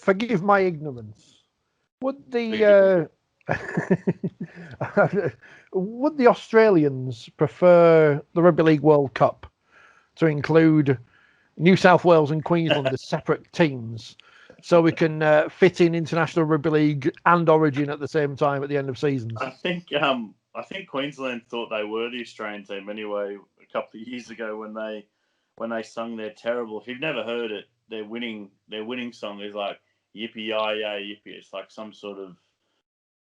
forgive my ignorance. Would the would the Australians prefer the Rugby League World Cup to include New South Wales and Queensland as separate teams, so we can fit in International Rugby League and Origin at the same time at the end of seasons? I think Queensland thought they were the Australian team anyway a couple of years ago when they sung their terrible. If you've never heard it, their winning song is like yippee yi yippee. It's like some sort of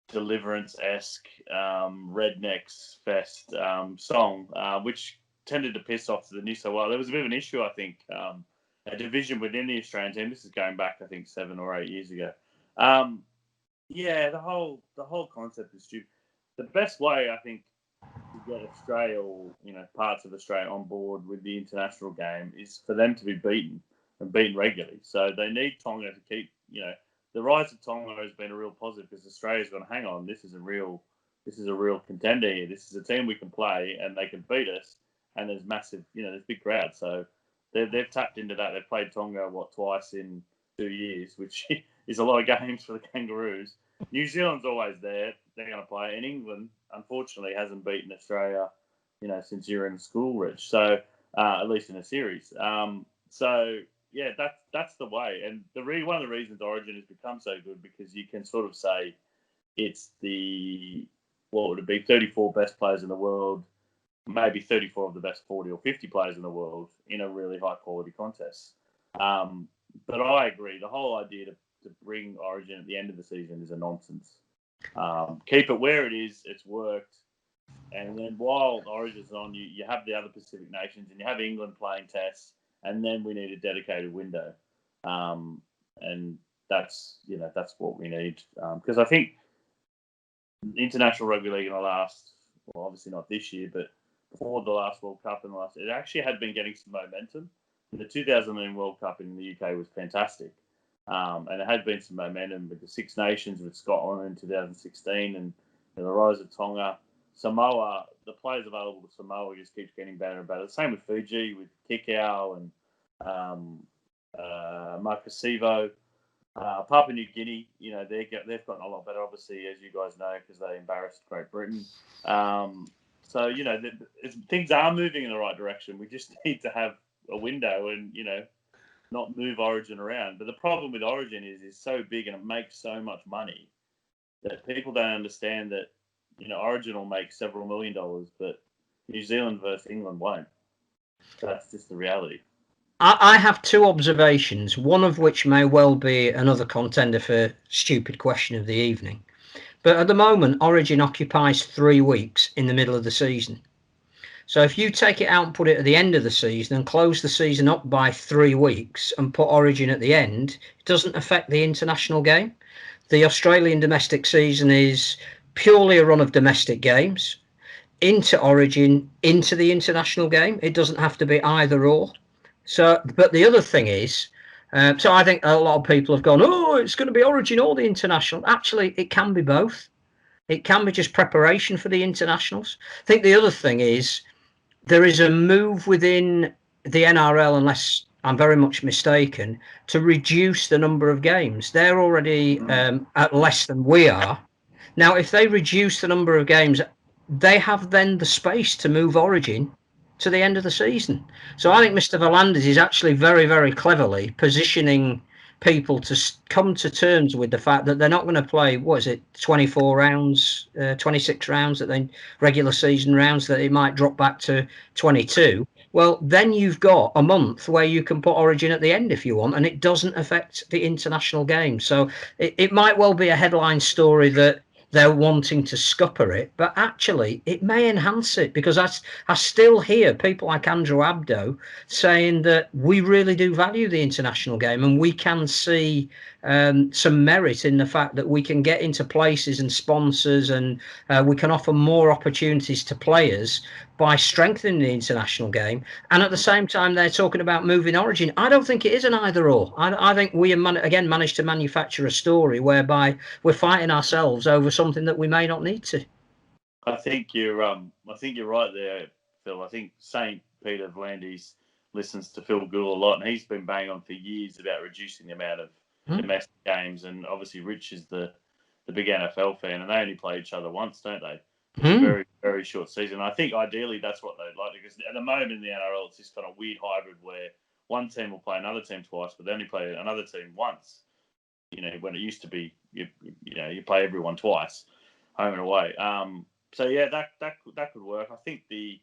Deliverance-esque rednecks fest song, which tended to piss off the New South Wales. There was a bit of an issue, I think, a division within the Australian team. This is going back, I think, 7 or 8 years ago. Yeah, the whole concept is stupid. The best way, I think, to get Australia or parts of Australia on board with the international game is for them to be beaten and beaten regularly. So they need Tonga to keep, the rise of Tonga has been a real positive because Australia's gone, hang on, this is a real contender here. This is a team we can play and they can beat us. And there's massive, there's big crowds. So they've tapped into that. They've played Tonga, twice in 2 years, which is a lot of games for the Kangaroos. New Zealand's always there. They're going to play. And England, unfortunately, hasn't beaten Australia, since you're in school, Rich. So at least in a series. So yeah, that's the way. And one of the reasons Origin has become so good because you can sort of say it's what would it be, 34 best players in the world, maybe 34 of the best 40 or 50 players in the world in a really high quality contest. But I agree. The whole idea to bring Origin at the end of the season is a nonsense. Keep it where it is. It's worked. And then while Origin's on, you have the other Pacific nations and you have England playing tests. And then we need a dedicated window. And that's what we need. Because I think International Rugby League in the last, well, obviously not this year, but before the last World Cup it actually had been getting some momentum. The 2009 World Cup in the UK was fantastic. And there had been some momentum with the Six Nations with Scotland in 2016 and the rise of Tonga. Samoa, the players available to Samoa just keeps getting better and better. The same with Fiji, with Kikau and Marcasivo. Papua New Guinea, they've gotten a lot better, obviously, as you guys know, because they embarrassed Great Britain. So, things are moving in the right direction. We just need to have a window and, not move Origin around. But the problem with Origin is it's so big and it makes so much money that people don't understand that, Origin will make several $1 million, but New Zealand versus England won't. That's just the reality. I have two observations, one of which may well be another contender for stupid question of the evening. But at the moment, Origin occupies 3 weeks in the middle of the season. So if you take it out and put it at the end of the season and close the season up by 3 weeks and put Origin at the end, it doesn't affect the international game. The Australian domestic season is purely a run of domestic games into Origin, into the international game. It doesn't have to be either or. So, but the other thing is, so I think a lot of people have gone, oh, it's going to be Origin or the international. Actually, it can be both. It can be just preparation for the internationals. I think the other thing is there is a move within the NRL, unless I'm very much mistaken, to reduce the number of games. They're already at less than we are. Now, if they reduce the number of games, they have then the space to move Origin to the end of the season. So I think Mr. Volandis is actually very, very cleverly positioning people to come to terms with the fact that they're not going to play, 24 rounds, 26 rounds, that then regular season rounds, that it might drop back to 22. Well, then you've got a month where you can put Origin at the end if you want, and it doesn't affect the international game. So it might well be a headline story that they're wanting to scupper it, but actually it may enhance it, because I still hear people like Andrew Abdo saying that we really do value the international game and we can see some merit in the fact that we can get into places and sponsors and we can offer more opportunities to players by strengthening the international game. And at the same time, they're talking about moving Origin. I don't think it is an either or. I think we again managed to manufacture a story whereby we're fighting ourselves over something that we may not need to. I think you're right there, Phil. I think St. Peter Volandis listens to Phil Gould a lot, and he's been banging on for years about reducing the amount of domestic games, and obviously Rich is the big NFL fan, and they only play each other once, don't they? It's a very, very short season. I think ideally that's what they'd like, because at the moment in the NRL, it's this kind of weird hybrid where one team will play another team twice, but they only play another team once. When it used to be, you play everyone twice, home and away. So yeah, that could work. I think the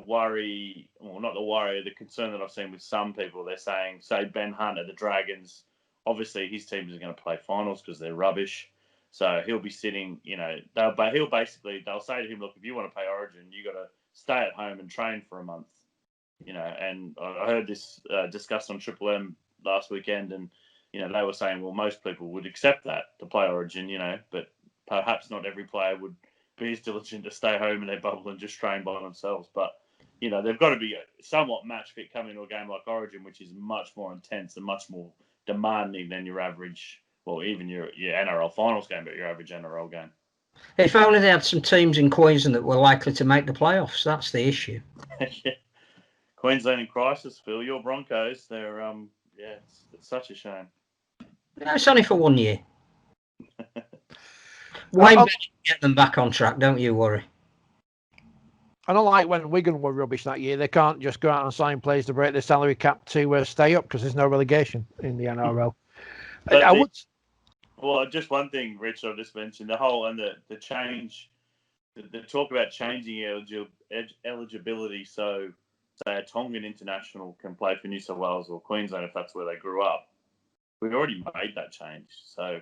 worry, well, not the worry, the concern that I've seen with some people, they're saying, say Ben Hunt at the Dragons, obviously his teams are going to play finals because they're rubbish. So he'll be sitting, they'll say to him, look, if you want to play Origin, you got to stay at home and train for a month. And I heard this discussed on Triple M last weekend, and they were saying, well, most people would accept that to play Origin, but perhaps not every player would be as diligent to stay home in their bubble and just train by themselves. But they've got to be somewhat match fit coming into a game like Origin, which is much more intense and much more demanding than your average, well, even your NRL finals game, but your average NRL game. If only they had some teams in Queensland that were likely to make the playoffs. That's the issue. Yeah. Queensland in crisis, Phil. Your Broncos, they're it's such a shame. No, it's only for 1 year. Wayne Bennett get them back on track, don't you worry. I don't like when Wigan were rubbish that year. They can't just go out and sign players to break the salary cap to stay up, because there's no relegation in the NRL. Well, just one thing, Rich, I just mentioned, the whole and the change, the talk about changing eligibility. So, say a Tongan international can play for New South Wales or Queensland if that's where they grew up. We've already made that change. So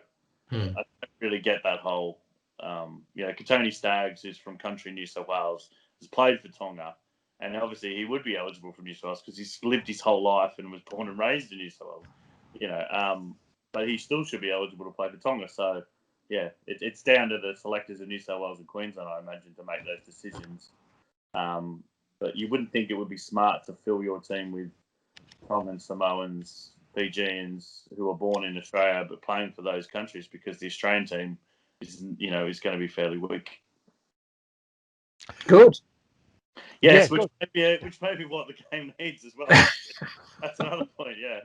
I don't really get that whole, Katoni Staggs, who's from country New South Wales, has played for Tonga. And obviously he would be eligible for New South Wales because he's lived his whole life and was born and raised in New South Wales, but he still should be eligible to play for Tonga. So, yeah, it's down to the selectors of New South Wales and Queensland, I imagine, to make those decisions. But you wouldn't think it would be smart to fill your team with Tongan, Samoans, Fijians who are born in Australia but playing for those countries, because the Australian team is going to be fairly weak. Good. Yes, which may be what the game needs as well. That's another point, yeah.